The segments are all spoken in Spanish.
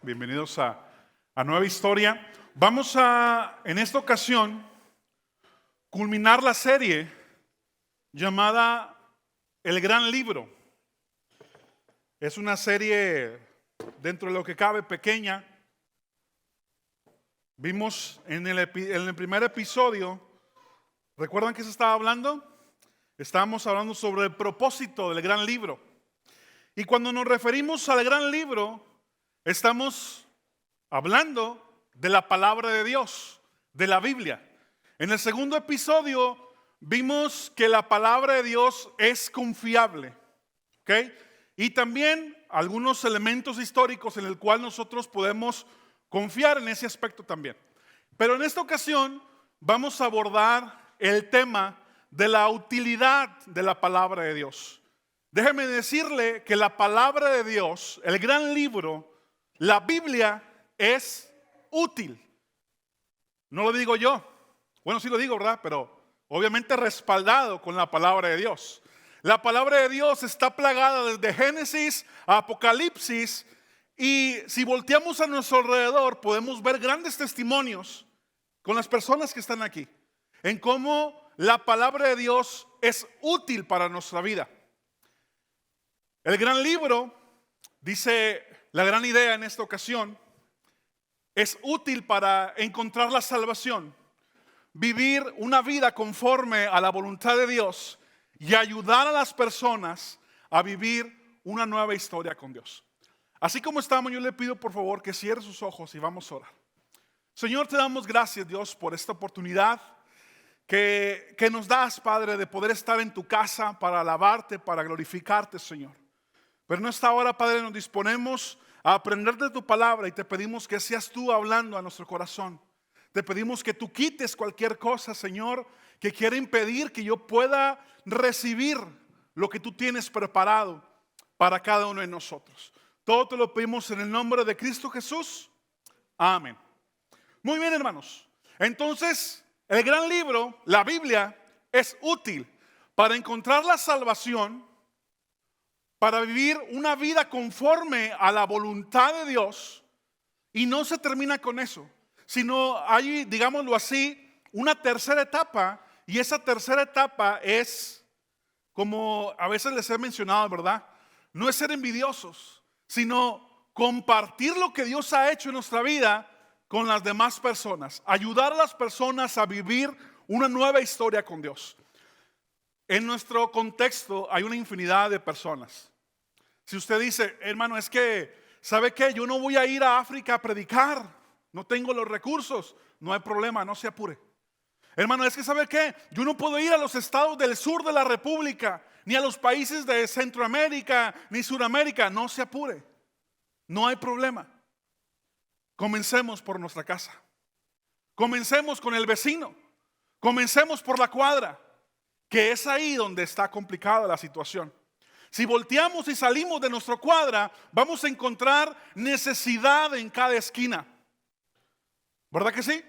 Bienvenidos a Nueva Historia. Vamos a, en esta ocasión, culminar la serie llamada El Gran Libro. Es una serie, dentro de lo que cabe, pequeña. Vimos en el primer episodio, ¿recuerdan que se estaba hablando? Estábamos hablando sobre el propósito del Gran Libro. Y cuando nos referimos al Gran Libro, estamos hablando de la palabra de Dios, de la Biblia. En el segundo episodio vimos que la palabra de Dios es confiable, ¿ok? Y también algunos elementos históricos en el cual nosotros podemos confiar en ese aspecto también. Pero en esta ocasión vamos a abordar el tema de la utilidad de la palabra de Dios. Déjeme decirle que la palabra de Dios, el Gran Libro, la Biblia, es útil. No lo digo yo. Bueno, sí lo digo, ¿verdad? Pero obviamente respaldado con la palabra de Dios. La palabra de Dios está plagada desde Génesis a Apocalipsis. Y si volteamos a nuestro alrededor, podemos ver grandes testimonios con las personas que están aquí, en cómo la palabra de Dios es útil para nuestra vida. El Gran Libro, dice la gran idea en esta ocasión, es útil para encontrar la salvación, vivir una vida conforme a la voluntad de Dios y ayudar a las personas a vivir una nueva historia con Dios. Así como estamos, yo le pido por favor que cierre sus ojos y vamos a orar. Señor, te damos gracias, Dios, por esta oportunidad que nos das, Padre, de poder estar en tu casa para alabarte, para glorificarte, Señor. Pero en esta hora, Padre, nos disponemos a aprender de tu palabra y te pedimos que seas tú hablando a nuestro corazón. Te pedimos que tú quites cualquier cosa, Señor, que quiera impedir que yo pueda recibir lo que tú tienes preparado para cada uno de nosotros. Todo te lo pedimos en el nombre de Cristo Jesús. Amén. Muy bien, hermanos. Entonces, el Gran Libro, la Biblia, es útil para encontrar la salvación, para vivir una vida conforme a la voluntad de Dios. Y no se termina con eso, sino hay, digámoslo así, una tercera etapa. Y esa tercera etapa es, como a veces les he mencionado, ¿verdad? No es ser envidiosos, sino compartir lo que Dios ha hecho en nuestra vida con las demás personas. Ayudar a las personas a vivir una nueva historia con Dios. En nuestro contexto hay una infinidad de personas. Si usted dice, hermano, es que, ¿sabe qué? Yo no voy a ir a África a predicar. No tengo los recursos. No hay problema, no se apure. Hermano, es que, ¿sabe qué? Yo no puedo ir a los estados del sur de la República, ni a los países de Centroamérica, ni Suramérica. No se apure. No hay problema. Comencemos por nuestra casa. Comencemos con el vecino. Comencemos por la cuadra, que es ahí donde está complicada la situación. Si volteamos y salimos de nuestra cuadra, vamos a encontrar necesidad en cada esquina. ¿Verdad que sí?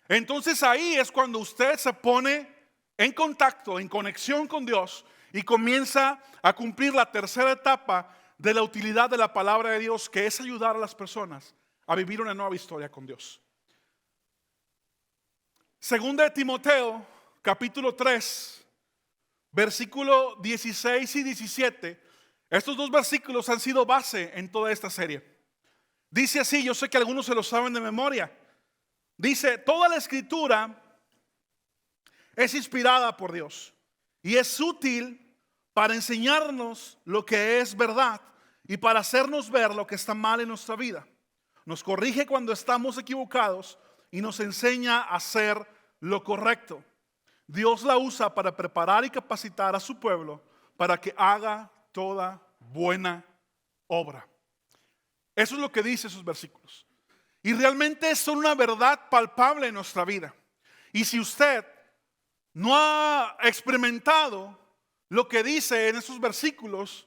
Entonces ahí es cuando usted se pone en contacto, en conexión con Dios y comienza a cumplir la tercera etapa de la utilidad de la palabra de Dios, que es ayudar a las personas a vivir una nueva historia con Dios. Segunda de Timoteo, capítulo 3, versículo 16 y 17. Estos dos versículos han sido base en toda esta serie. Dice así, yo sé que algunos se lo saben de memoria. Dice, toda la escritura es inspirada por Dios y es útil para enseñarnos lo que es verdad y para hacernos ver lo que está mal en nuestra vida. Nos corrige cuando estamos equivocados y nos enseña a hacer lo correcto. Dios la usa para preparar y capacitar a su pueblo para que haga toda buena obra. Eso es lo que dice esos versículos. Y realmente son una verdad palpable en nuestra vida. Y si usted no ha experimentado lo que dice en esos versículos,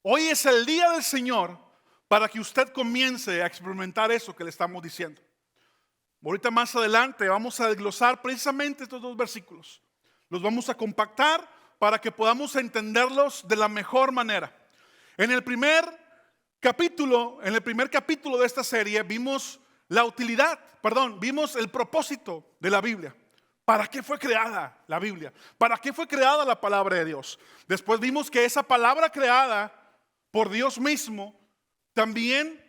hoy es el día del Señor para que usted comience a experimentar eso que le estamos diciendo. Ahorita más adelante vamos a desglosar precisamente estos dos versículos. Los vamos a compactar para que podamos entenderlos de la mejor manera. En el primer capítulo, en el primer capítulo de esta serie, vimos vimos el propósito de la Biblia. ¿Para qué fue creada la Biblia? ¿Para qué fue creada la palabra de Dios? Después vimos que esa palabra creada por Dios mismo también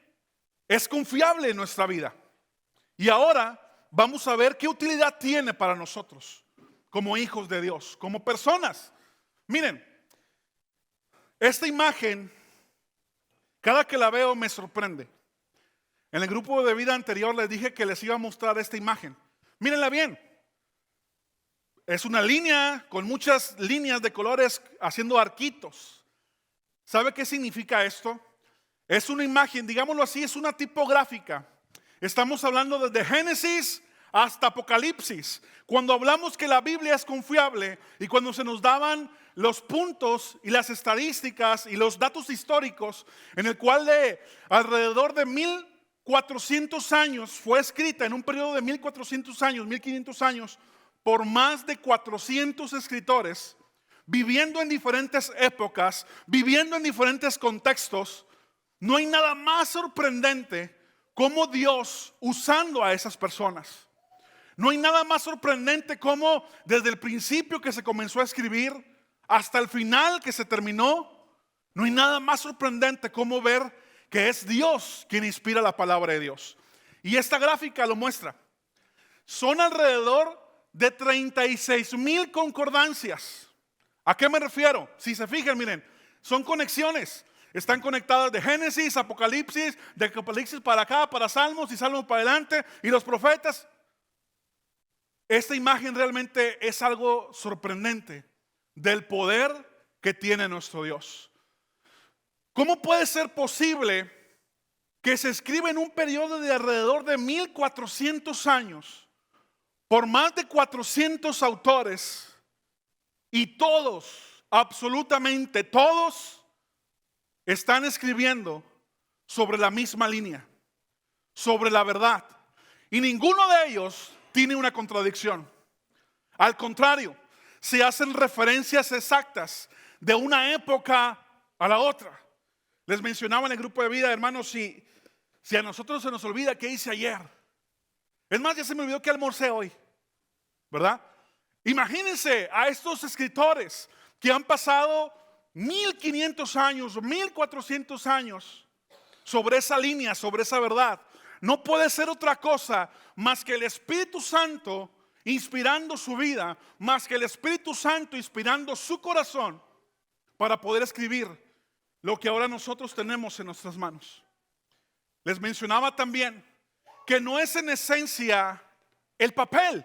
es confiable en nuestra vida. Y ahora vamos a ver qué utilidad tiene para nosotros como hijos de Dios, como personas. Miren, esta imagen, cada que la veo me sorprende. En el grupo de vida anterior les dije que les iba a mostrar esta imagen. Mírenla bien. Es una línea con muchas líneas de colores haciendo arquitos. ¿Sabe qué significa esto? Es una imagen, digámoslo así, es una tipográfica. Estamos hablando desde Génesis hasta Apocalipsis. Cuando hablamos que la Biblia es confiable y cuando se nos daban los puntos y las estadísticas y los datos históricos, en el cual de alrededor de 1400 años fue escrita, en un periodo de 1400 años, 1500 años, por más de 400 escritores, viviendo en diferentes épocas, viviendo en diferentes contextos. No hay nada más sorprendente como Dios usando a esas personas. No hay nada más sorprendente como desde el principio que se comenzó a escribir hasta el final que se terminó. No hay nada más sorprendente como ver que es Dios quien inspira la palabra de Dios. Y esta gráfica lo muestra. Son alrededor de 36,000 concordancias. ¿A qué me refiero? Si se fijan, miren, son conexiones. Están conectadas de Génesis, Apocalipsis, de Apocalipsis para acá, para Salmos y Salmos para adelante, y los profetas. Esta imagen realmente es algo sorprendente del poder que tiene nuestro Dios. ¿Cómo puede ser posible que se escriba en un periodo de alrededor de 1400 años por más de 400 autores y todos, absolutamente todos, están escribiendo sobre la misma línea, sobre la verdad? Y ninguno de ellos tiene una contradicción. Al contrario, se hacen referencias exactas de una época a la otra. Les mencionaba en el grupo de vida, hermanos, si a nosotros se nos olvida qué hice ayer. Es más, ya se me olvidó que almorcé hoy, ¿verdad? Imagínense a estos escritores que han pasado 1500 años, 1400 años sobre esa línea, sobre esa verdad. No puede ser otra cosa más que el Espíritu Santo inspirando su vida, más que el Espíritu Santo inspirando su corazón para poder escribir lo que ahora nosotros tenemos en nuestras manos. Les mencionaba también que no es en esencia el papel.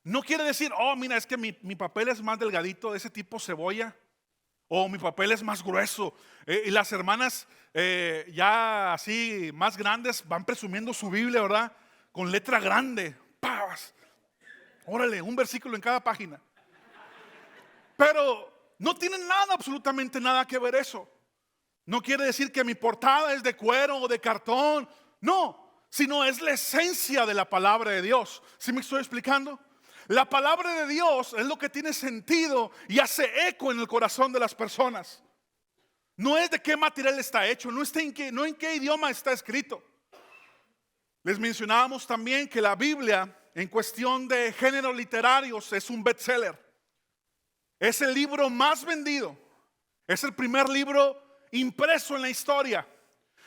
No quiere decir, oh, mira, es que mi papel es más delgadito, de ese tipo cebolla. O mi papel es más grueso. Y las hermanas ya así más grandes van presumiendo su Biblia, ¿verdad? Con letra grande. ¡Paz! Órale, un versículo en cada página. Pero no tiene nada, absolutamente nada que ver eso. No quiere decir que mi portada es de cuero o de cartón. No, sino es la esencia de la palabra de Dios. ¿Sí me estoy explicando? La palabra de Dios es lo que tiene sentido y hace eco en el corazón de las personas. No es de qué material está hecho, no en qué idioma está escrito. Les mencionábamos también que la Biblia, en cuestión de géneros literarios, es un bestseller. Es el libro más vendido. Es el primer libro impreso en la historia.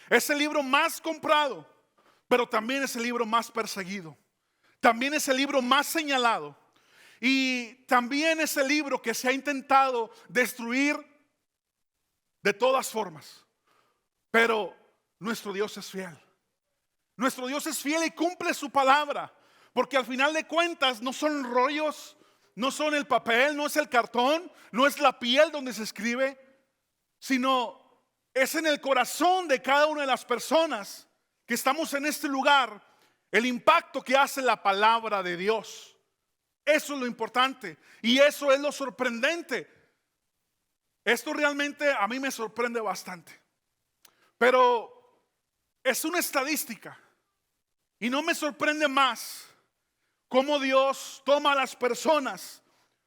Es el libro más comprado, pero también es el libro más perseguido. También es el libro más señalado. Y también es el libro que se ha intentado destruir de todas formas. Pero nuestro Dios es fiel. Nuestro Dios es fiel y cumple su palabra. Porque al final de cuentas no son rollos, no son el papel, no es el cartón, no es la piel donde se escribe, sino es en el corazón de cada una de las personas que estamos en este lugar, el impacto que hace la palabra de Dios. Eso es lo importante y eso es lo sorprendente. Esto realmente a mí me sorprende bastante. Pero es una estadística y no me sorprende más cómo Dios toma a las personas,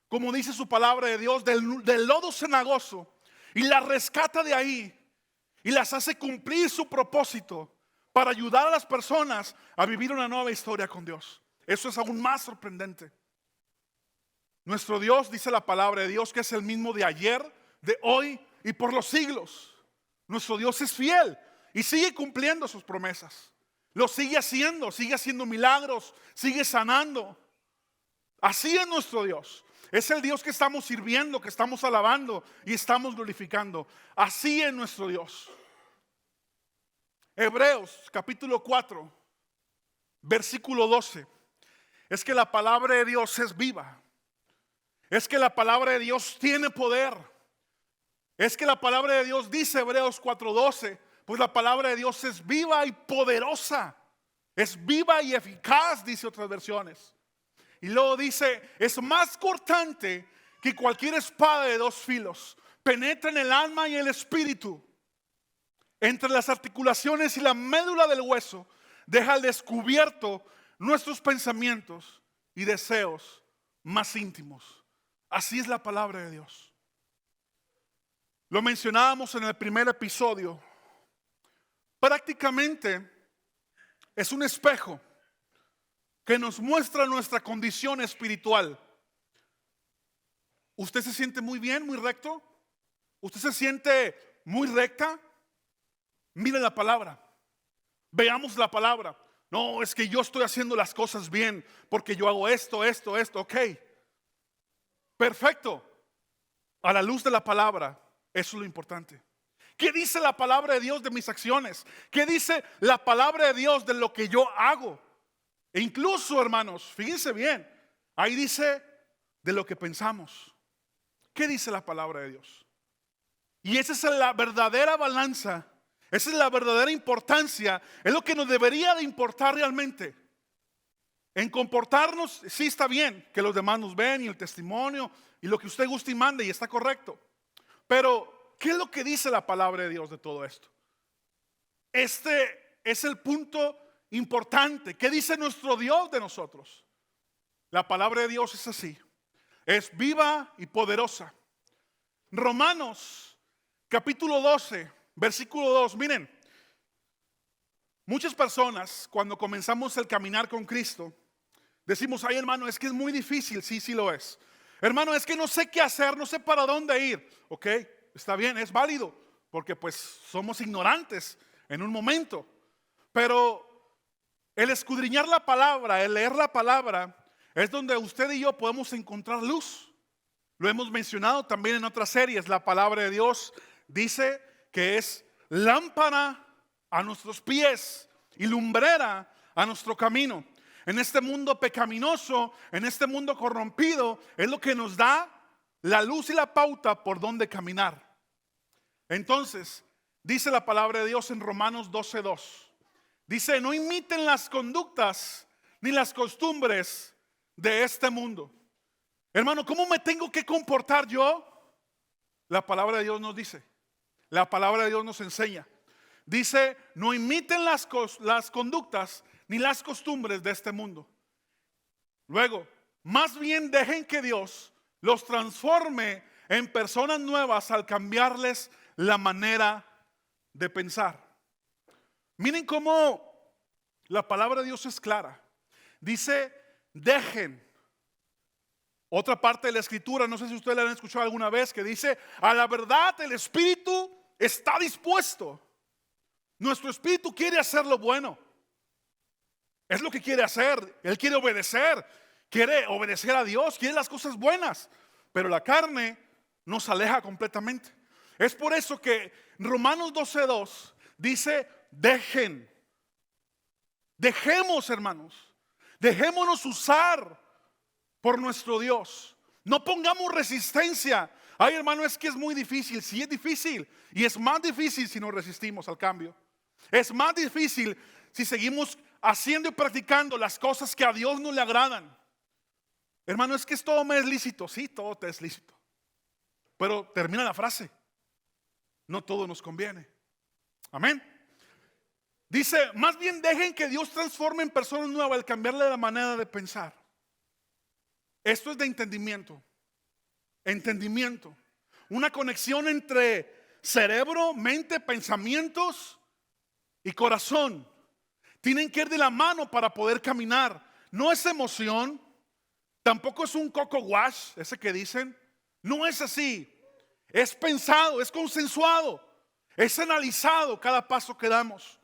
como dice su palabra de Dios, del lodo cenagoso y las rescata de ahí y las hace cumplir su propósito para ayudar a las personas a vivir una nueva historia con Dios. Eso es aún más sorprendente. Nuestro Dios, dice la palabra de Dios, que es el mismo de ayer, de hoy y por los siglos. Nuestro Dios es fiel y sigue cumpliendo sus promesas. Lo sigue haciendo milagros, sigue sanando. Así es nuestro Dios. Es el Dios que estamos sirviendo, que estamos alabando y estamos glorificando. Así es nuestro Dios. Hebreos capítulo 4, versículo 12. Es que la palabra de Dios es viva. Es que la palabra de Dios tiene poder. Es que la palabra de Dios dice, Hebreos 4:12, pues la palabra de Dios es viva y poderosa. Es viva y eficaz, dice otras versiones. Y luego dice, es más cortante que cualquier espada de dos filos. Penetra en el alma y el espíritu, entre las articulaciones y la médula del hueso. Deja al descubierto nuestros pensamientos y deseos más íntimos. Así es la palabra de Dios. Lo mencionábamos en el primer episodio. Prácticamente es un espejo que nos muestra nuestra condición espiritual. ¿Usted se siente muy bien, muy recto? ¿Usted se siente muy recta? Mire la palabra. Veamos la palabra. No, es que yo estoy haciendo las cosas bien porque yo hago esto. Ok. Perfecto. A la luz de la palabra, eso es lo importante. ¿Qué dice la palabra de Dios de mis acciones? ¿Qué dice la palabra de Dios de lo que yo hago? E incluso, hermanos, fíjense bien, ahí dice de lo que pensamos. ¿Qué dice la palabra de Dios? Y esa es la verdadera balanza, esa es la verdadera importancia, es lo que nos debería de importar realmente. En comportarnos, sí está bien que los demás nos ven y el testimonio y lo que usted guste y mande y está correcto. Pero, ¿qué es lo que dice la palabra de Dios de todo esto? Este es el punto importante. ¿Qué dice nuestro Dios de nosotros? La palabra de Dios es así. Es viva y poderosa. Romanos capítulo 12, versículo 2. Miren, muchas personas cuando comenzamos el caminar con Cristo decimos, ay hermano, es que es muy difícil. Sí lo es. Hermano, es que no sé qué hacer, no sé para dónde ir. Ok, está bien, es válido, porque pues somos ignorantes en un momento. Pero el escudriñar la palabra, el leer la palabra, es donde usted y yo podemos encontrar luz. Lo hemos mencionado también en otras series. La palabra de Dios dice que es lámpara a nuestros pies y lumbrera a nuestro camino. En este mundo pecaminoso, en este mundo corrompido, es lo que nos da la luz y la pauta por dónde caminar. Entonces, dice la palabra de Dios en Romanos 12:2. Dice, no imiten las conductas ni las costumbres de este mundo. Hermano, ¿cómo me tengo que comportar yo? La palabra de Dios nos dice. La palabra de Dios nos enseña. Dice, no imiten las conductas ni las costumbres de este mundo. Luego, más bien dejen que Dios los transforme en personas nuevas al cambiarles la manera de pensar. Miren cómo la palabra de Dios es clara. Dice, dejen. Otra parte de la escritura, no sé si ustedes la han escuchado alguna vez, que dice, a la verdad el espíritu está dispuesto. Nuestro espíritu quiere hacer lo bueno. Es lo que quiere hacer. Él quiere obedecer a Dios, quiere las cosas buenas. Pero la carne nos aleja completamente. Es por eso que Romanos 12:2 dice, dejemos, hermanos, dejémonos usar por nuestro Dios. No pongamos resistencia. Ay, hermano, es que es muy difícil. Sí, es difícil. Y es más difícil si nos resistimos al cambio. Es más difícil si seguimos haciendo y practicando las cosas que a Dios no le agradan. Hermano, es que todo me es lícito. Sí, todo te es lícito. Pero termina la frase. No todo nos conviene. Amén. Dice, más bien dejen que Dios transforme en personas nuevas al cambiarle la manera de pensar. Esto es de entendimiento. Entendimiento. Una conexión entre cerebro, mente, pensamientos y corazón tienen que ir de la mano para poder caminar. No es emoción, tampoco es un coco wash, ese que dicen. No es así. Es pensado, es consensuado, es analizado cada paso que damos.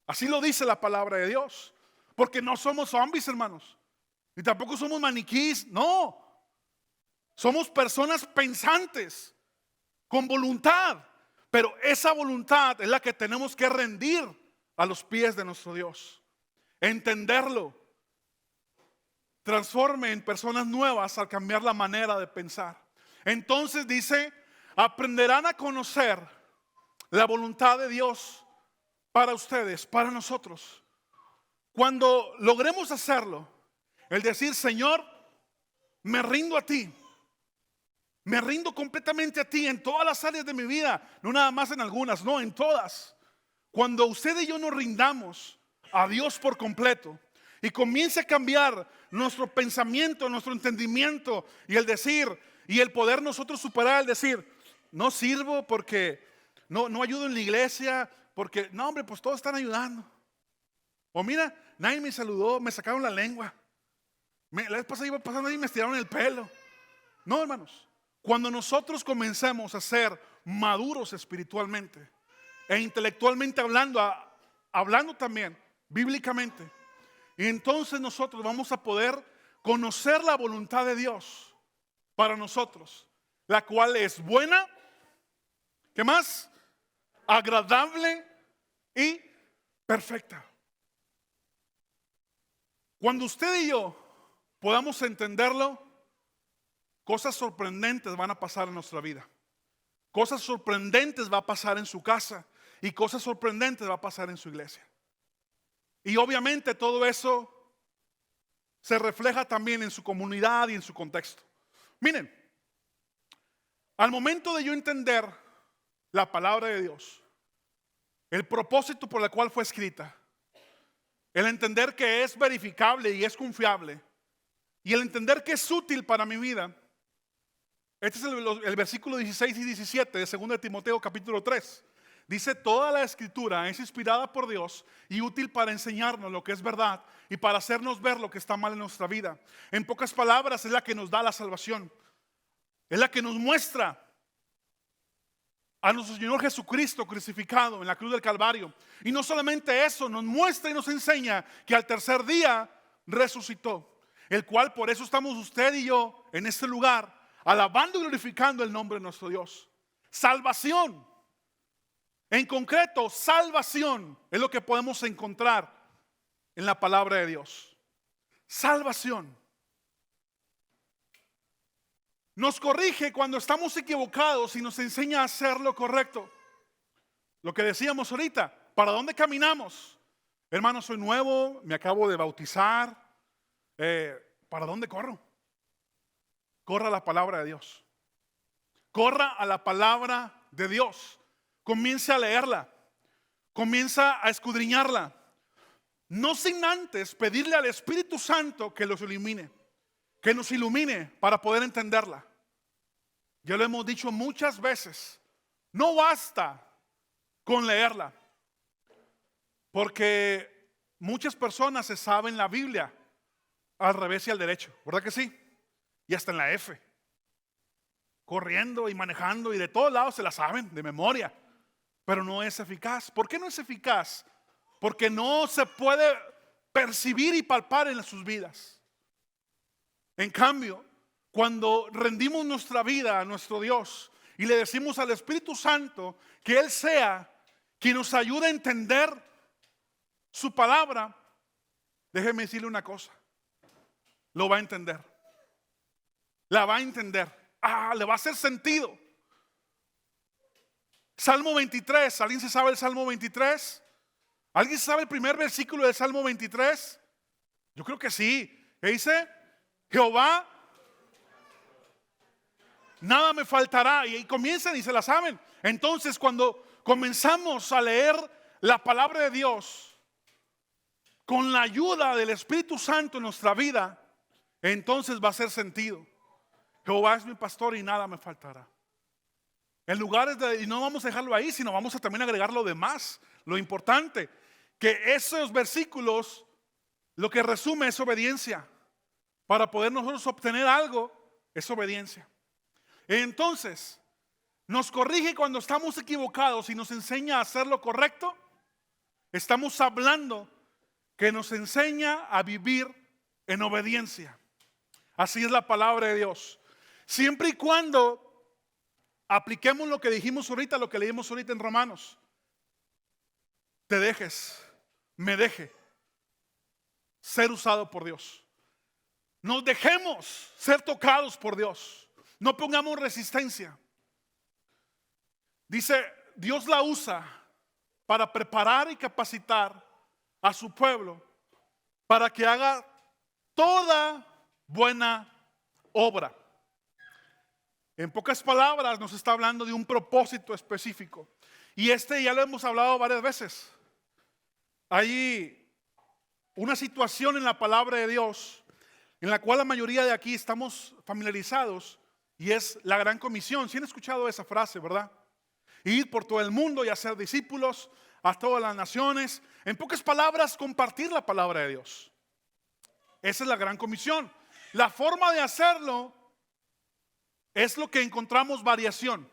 Así lo dice la palabra de Dios. Porque no somos zombies, hermanos. Ni tampoco somos maniquís. No. Somos personas pensantes, con voluntad. Pero esa voluntad es la que tenemos que rendir a los pies de nuestro Dios. Entenderlo. Transforme en personas nuevas al cambiar la manera de pensar. Entonces dice, aprenderán a conocer la voluntad de Dios para ustedes, para nosotros. Cuando logremos hacerlo, el decir, Señor, me rindo a ti. Me rindo completamente a ti en todas las áreas de mi vida, no nada más en algunas, no, en todas. Cuando usted y yo nos rindamos a Dios por completo y comience a cambiar nuestro pensamiento, nuestro entendimiento y el decir, y el poder nosotros superar, el decir, no sirvo porque no ayudo en la iglesia, porque, no hombre, pues todos están ayudando. O mira, nadie me saludó, me sacaron la lengua. La vez pasada iba pasando y me estiraron el pelo. No, hermanos. Cuando nosotros comencemos a ser maduros espiritualmente e intelectualmente hablando también, bíblicamente, y entonces nosotros vamos a poder conocer la voluntad de Dios para nosotros, la cual es buena, ¿qué más? Agradable y perfecta. Cuando usted y yo podamos entenderlo, cosas sorprendentes van a pasar en nuestra vida. Cosas sorprendentes va a pasar en su casa y cosas sorprendentes va a pasar en su iglesia. Y obviamente todo eso se refleja también en su comunidad y en su contexto. Miren, al momento de yo entender la palabra de Dios, el propósito por el cual fue escrita, el entender que es verificable y es confiable, y el entender que es útil para mi vida. Este es el versículo 16 y 17 de 2 de Timoteo capítulo 3. Dice, toda la escritura es inspirada por Dios y útil para enseñarnos lo que es verdad y para hacernos ver lo que está mal en nuestra vida. En pocas palabras, es la que nos da la salvación. Es la que nos muestra a nuestro Señor Jesucristo crucificado en la cruz del Calvario. Y no solamente eso, nos muestra y nos enseña que al tercer día resucitó. El cual por eso estamos usted y yo en este lugar, alabando y glorificando el nombre de nuestro Dios. Salvación. En concreto, salvación es lo que podemos encontrar en la palabra de Dios. Salvación. Nos corrige cuando estamos equivocados y nos enseña a hacer lo correcto. Lo que decíamos ahorita, ¿para dónde caminamos? Hermano, soy nuevo, me acabo de bautizar. ¿Para dónde corro? Corra a la palabra de Dios. Corra a la palabra de Dios. Comience a leerla. Comienza a escudriñarla. No sin antes pedirle al Espíritu Santo que los ilumine. Que nos ilumine para poder entenderla. Ya lo hemos dicho muchas veces. No basta con leerla. Porque muchas personas se saben la Biblia al revés y al derecho. ¿Verdad que sí? Y hasta en la F. Corriendo y manejando y de todos lados se la saben de memoria. Pero no es eficaz. ¿Por qué no es eficaz? Porque no se puede percibir y palpar en sus vidas. En cambio, cuando rendimos nuestra vida a nuestro Dios y le decimos al Espíritu Santo que Él sea quien nos ayude a entender su palabra, déjeme decirle una cosa. Lo va a entender. La va a entender. Le va a hacer sentido. Salmo 23. ¿Alguien se sabe el Salmo 23? ¿Alguien sabe el primer versículo del Salmo 23? Yo creo que sí. ¿Qué dice? Jehová, nada me faltará. Y comienzan y se la saben. Entonces, cuando comenzamos a leer la palabra de Dios con la ayuda del Espíritu Santo en nuestra vida, entonces va a hacer sentido. Jehová es mi pastor y nada me faltará. En lugares de, y no vamos a dejarlo ahí, sino vamos a también agregar lo demás, lo importante, que esos versículos lo que resume es obediencia. Para poder nosotros obtener algo, es obediencia. Entonces, nos corrige cuando estamos equivocados y nos enseña a hacer lo correcto. Estamos hablando que nos enseña a vivir en obediencia. Así es la palabra de Dios. Siempre y cuando apliquemos lo que dijimos ahorita, lo que leímos ahorita en Romanos. Te dejes, me deje ser usado por Dios. Nos dejemos ser tocados por Dios. No pongamos resistencia. Dice, Dios la usa para preparar y capacitar a su pueblo para que haga toda buena obra. En pocas palabras nos está hablando de un propósito específico. Y ya lo hemos hablado varias veces. Hay una situación en la palabra de Dios en la cual la mayoría de aquí estamos familiarizados, y es la gran comisión. ¿Sí han escuchado esa frase, verdad? Ir por todo el mundo y hacer discípulos a todas las naciones. En pocas palabras, compartir la palabra de Dios. Esa es la gran comisión. La forma de hacerlo es lo que encontramos variación.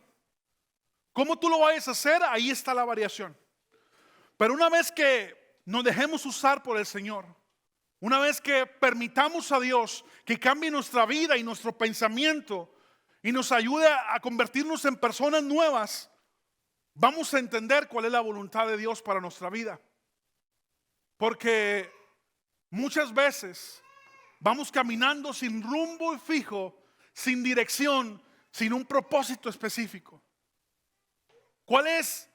¿Cómo tú lo vayas a hacer? Ahí está la variación. Pero una vez que nos dejemos usar por el Señor, una vez que permitamos a Dios que cambie nuestra vida y nuestro pensamiento y nos ayude a convertirnos en personas nuevas, vamos a entender cuál es la voluntad de Dios para nuestra vida. Porque muchas veces vamos caminando sin rumbo fijo, sin dirección, sin un propósito específico. ¿Cuál es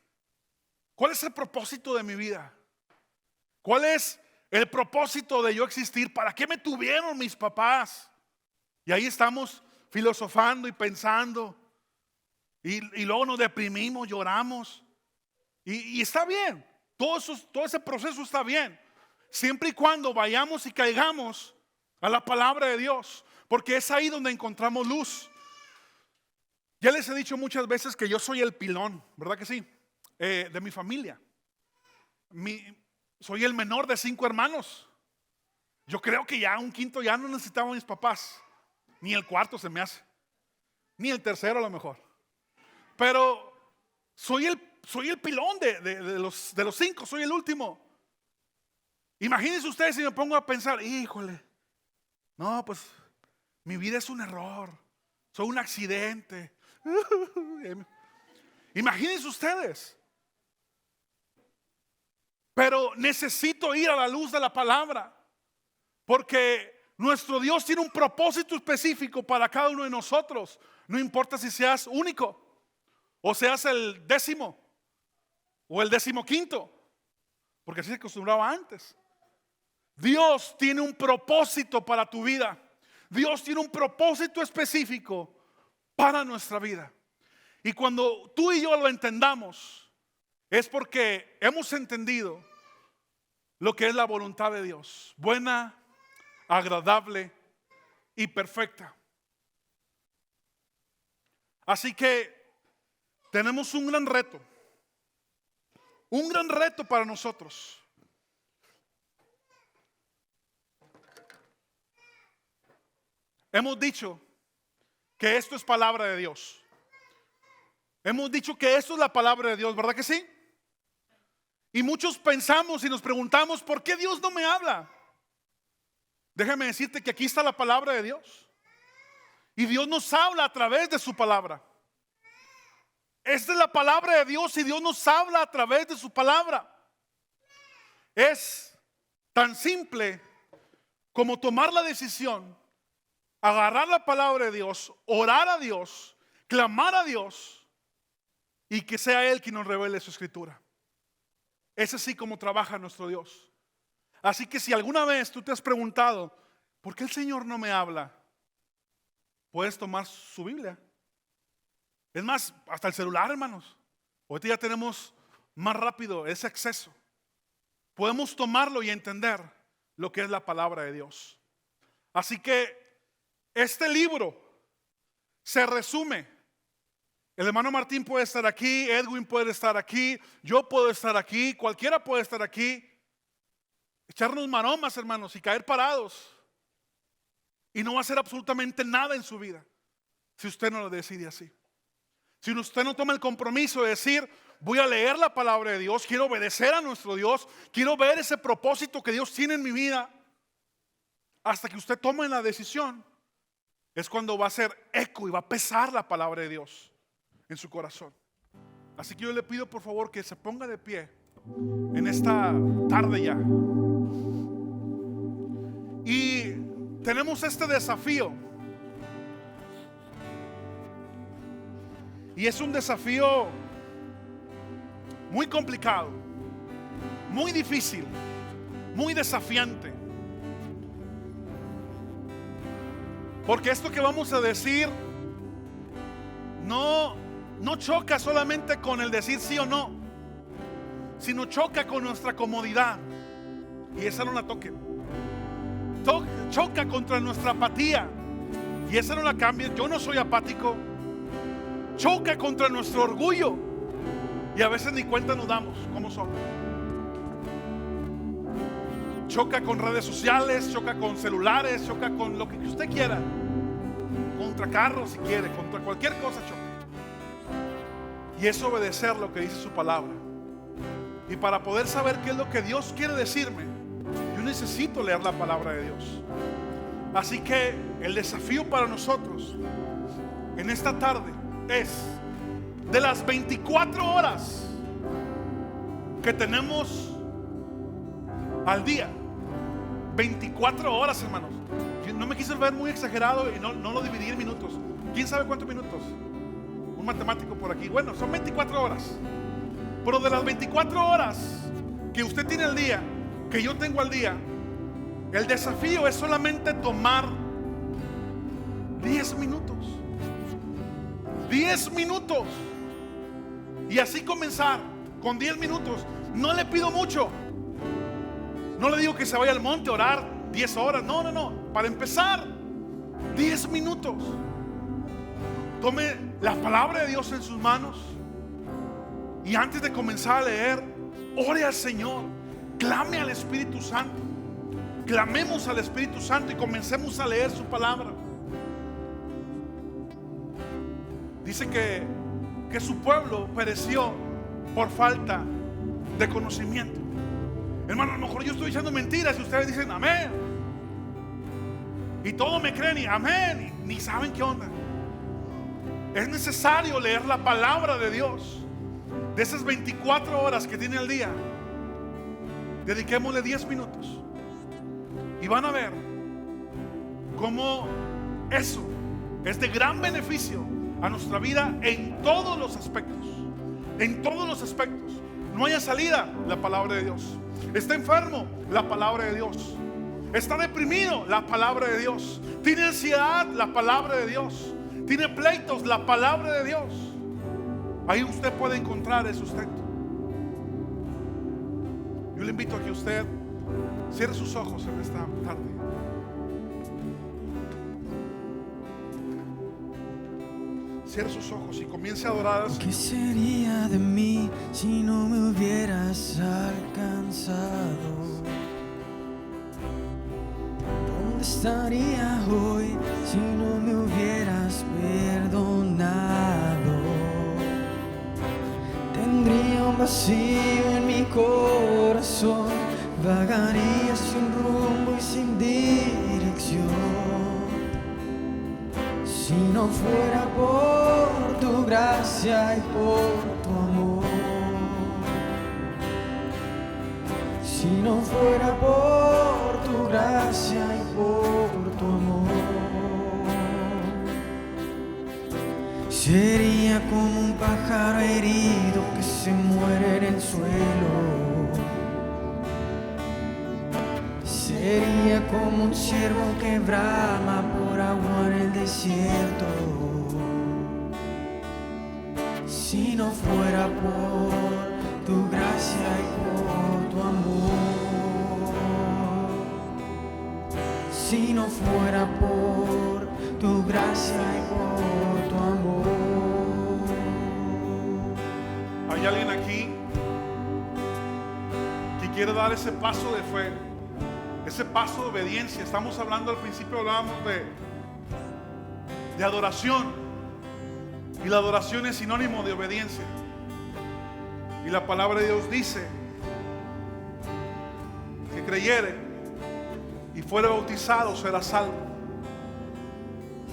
el propósito de mi vida? ¿Cuál es el propósito de yo existir? ¿Para qué me tuvieron mis papás? Y ahí estamos filosofando y pensando. Y luego nos deprimimos, lloramos. Y está bien. Todo ese proceso está bien. Siempre y cuando vayamos y caigamos a la palabra de Dios. Porque es ahí donde encontramos luz. Ya les he dicho muchas veces que yo soy el pilón, ¿verdad que sí? De mi familia. Soy el menor de 5 hermanos. Yo creo que ya un quinto ya no necesitaba mis papás. Ni el cuarto se me hace. Ni el tercero a lo mejor. Pero soy el pilón de los 5, soy el último. Imagínense ustedes si me pongo a pensar, híjole, no, pues mi vida es un error, soy un accidente. Imagínense ustedes. Pero necesito ir a la luz de la palabra, porque nuestro Dios tiene un propósito específico para cada uno de nosotros. No importa si seas único, o seas el 10º, o el 15º, porque así se acostumbraba antes. Dios tiene un propósito para tu vida. Dios tiene un propósito específico para nuestra vida. Y cuando tú y yo lo entendamos, es porque hemos entendido lo que es la voluntad de Dios, buena, agradable y perfecta. Así que tenemos un gran reto para nosotros. Hemos dicho que esto es palabra de Dios. Hemos dicho que esto es la palabra de Dios, ¿verdad que sí? Y muchos pensamos y nos preguntamos, ¿por qué Dios no me habla? Déjame decirte que aquí está la palabra de Dios. Y Dios nos habla a través de su palabra. Esta es la palabra de Dios y Dios nos habla a través de su palabra. Es tan simple como tomar la decisión, agarrar la palabra de Dios, orar a Dios, clamar a Dios y que sea Él quien nos revele su escritura. Es así como trabaja nuestro Dios. Así que si alguna vez tú te has preguntado, ¿por qué el Señor no me habla? Puedes tomar su Biblia. Es más, hasta el celular, hermanos. Ahorita ya tenemos más rápido ese acceso. Podemos tomarlo y entender lo que es la palabra de Dios. Así que este libro se resume El hermano Martín puede estar aquí, Edwin puede estar aquí, yo puedo estar aquí, cualquiera puede estar aquí. Echarnos maromas, hermanos, y caer parados. Y no va a hacer absolutamente nada en su vida si usted no lo decide así. Si usted no toma el compromiso de decir, voy a leer la palabra de Dios, quiero obedecer a nuestro Dios, quiero ver ese propósito que Dios tiene en mi vida. Hasta que usted tome la decisión, es cuando va a ser eco y va a pesar la palabra de Dios en su corazón. Así que yo le pido por favor que se ponga de pie en esta tarde ya. Y tenemos este desafío. Y es un desafío muy complicado, muy difícil, muy desafiante. Porque esto que vamos a decir no choca solamente con el decir sí o no, sino choca con nuestra comodidad. Y esa no la toquen. Choca contra nuestra apatía. Y esa no la cambien. Yo no soy apático. Choca contra nuestro orgullo. Y a veces ni cuenta nos damos cómo somos. Choca con redes sociales, choca con celulares, choca con lo que usted quiera. Contra carros si quiere, contra cualquier cosa choca. Y es obedecer lo que dice su palabra. Y para poder saber qué es lo que Dios quiere decirme, yo necesito leer la palabra de Dios. Así que el desafío para nosotros en esta tarde es: de las 24 horas que tenemos al día, 24 horas, hermanos. Yo no me quise ver muy exagerado y no lo dividí en minutos. ¿Quién sabe cuántos minutos? Un matemático por aquí. Bueno, son 24 horas. Pero de las 24 horas que usted tiene al día, que yo tengo al día, el desafío es solamente tomar 10 minutos. 10 minutos. Y así comenzar con 10 minutos. No le pido mucho. No le digo que se vaya al monte a orar 10 horas. No. Para empezar, 10 minutos. Tome la palabra de Dios en sus manos. Y antes de comenzar a leer, ore al Señor. Clame al Espíritu Santo. Clamemos al Espíritu Santo y comencemos a leer su palabra. Dice que su pueblo pereció por falta de conocimiento. Hermano, a lo mejor yo estoy diciendo mentiras y ustedes dicen amén. Y todos me creen y amén. Y ni saben qué onda. Es necesario leer la palabra de Dios. De esas 24 horas que tiene al día, dediquémosle 10 minutos. Y van a ver cómo eso es de gran beneficio a nuestra vida en todos los aspectos. En todos los aspectos. No haya salida, la palabra de Dios. Está enfermo, la palabra de Dios. Está deprimido, la palabra de Dios. Tiene ansiedad, la palabra de Dios. Tiene pleitos, la palabra de Dios. Ahí usted puede encontrar el sustento. Yo le invito a que usted cierre sus ojos en esta tarde. Cierre sus ojos y comience a adorar al Señor. ¿Qué sería de mí si no me hubieras alcanzado? ¿Dónde estaría hoy si no me hubieras perdonado? Tendría un vacío en mi corazón, vagaría sin rumbo y sin dirección. Si no fuera por tu gracia y por tu amor, si no fuera por tu gracia y por tu amor, sería como un pájaro herido que se muere en el suelo. Sería como un ciervo que brama por agua en el desierto. Si no fuera por tu gracia y por tu amor, si no fuera por tu gracia y por tu amor. Hay alguien aquí que quiere dar ese paso de fe, ese paso de obediencia. Estamos hablando, al principio hablábamos de adoración, y la adoración es sinónimo de obediencia. Y la palabra de Dios dice que creyere y fuere bautizado será salvo.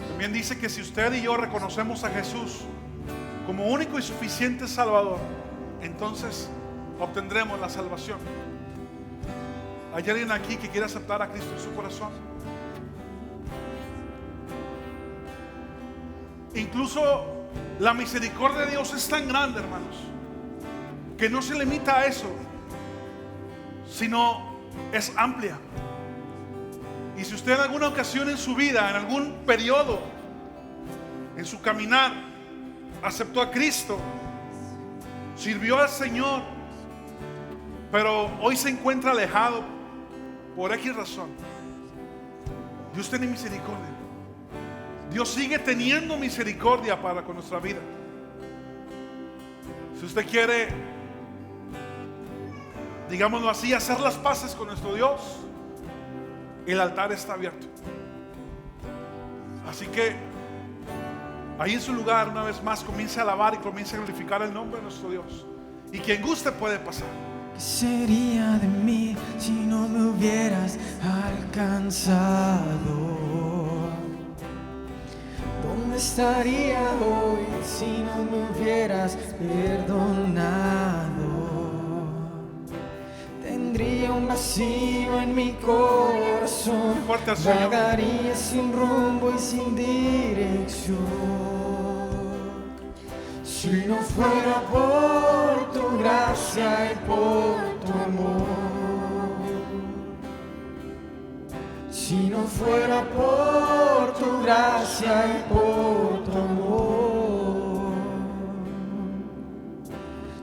También dice que si usted y yo reconocemos a Jesús como único y suficiente Salvador, entonces obtendremos la salvación. ¿Hay alguien aquí que quiere aceptar a Cristo en su corazón? Incluso la misericordia de Dios es tan grande, hermanos, que no se limita a eso, sino es amplia. Y si usted en alguna ocasión en su vida, en algún periodo, en su caminar, aceptó a Cristo, sirvió al Señor, pero hoy se encuentra alejado por X razón, Dios tiene misericordia. Dios sigue teniendo misericordia para con nuestra vida. Si usted quiere, digámoslo así, hacer las paces con nuestro Dios, el altar está abierto. Así que ahí en su lugar, una vez más, comience a alabar y comience a glorificar el nombre de nuestro Dios. Y quien guste puede pasar. ¿Qué sería de mí si no me hubieras alcanzado? ¿Dónde estaría hoy si no me hubieras perdonado? Tendría un vacío en mi corazón, vagaría sin rumbo y sin dirección. Si no fuera por tu gracia y por tu amor, si no fuera por tu gracia y por tu amor,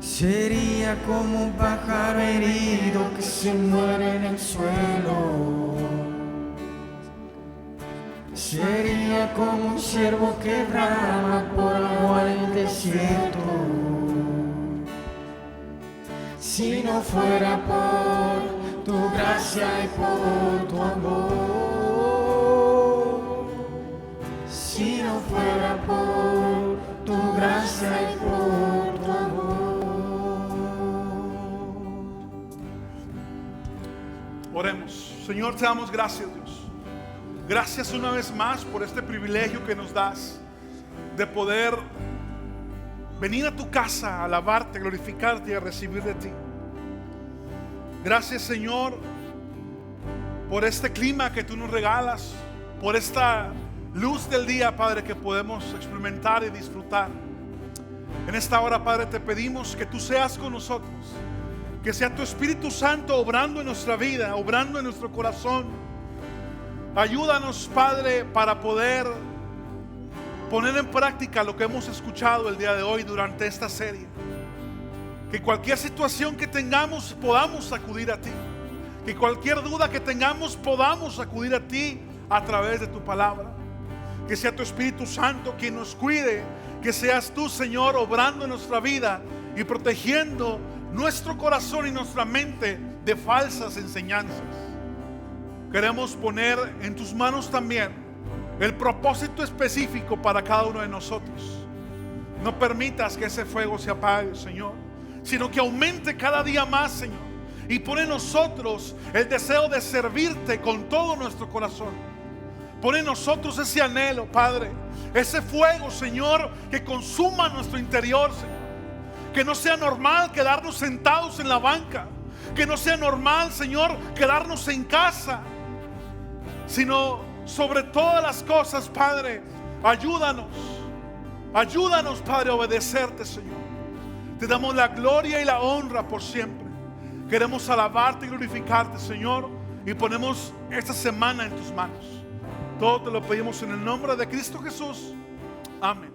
sería como un pájaro herido que se muere en el suelo. Sería como un ciervo que brama por agua en el desierto. Si no fuera por tu gracia y por tu amor, si no fuera por tu gracia y por tu amor. Oremos. Señor, te damos gracias, Dios. Gracias una vez más por este privilegio que nos das de poder venir a tu casa, a alabarte, a glorificarte y a recibir de ti. Gracias, Señor, por este clima que tú nos regalas, por esta luz del día, Padre, que podemos experimentar y disfrutar. En esta hora, Padre, te pedimos que tú seas con nosotros, que sea tu Espíritu Santo obrando en nuestra vida, obrando en nuestro corazón. Ayúdanos, Padre, para poder poner en práctica lo que hemos escuchado el día de hoy durante esta serie. Que cualquier situación que tengamos podamos acudir a ti. Que cualquier duda que tengamos podamos acudir a ti a través de tu palabra. Que sea tu Espíritu Santo quien nos cuide. Que seas tú, Señor, obrando en nuestra vida y protegiendo nuestro corazón y nuestra mente de falsas enseñanzas. Queremos poner en tus manos también el propósito específico para cada uno de nosotros. No permitas que ese fuego se apague, Señor, sino que aumente cada día más, Señor, y pone en nosotros el deseo de servirte con todo nuestro corazón. Pone en nosotros ese anhelo, Padre, ese fuego, Señor, que consuma nuestro interior, Señor. Que no sea normal quedarnos sentados en la banca, que no sea normal, Señor, quedarnos en casa, sino sobre todas las cosas, Padre, ayúdanos, Padre, a obedecerte, Señor. Te damos la gloria y la honra por siempre. Queremos alabarte y glorificarte, Señor, y ponemos esta semana en tus manos. Todo te lo pedimos en el nombre de Cristo Jesús. Amén.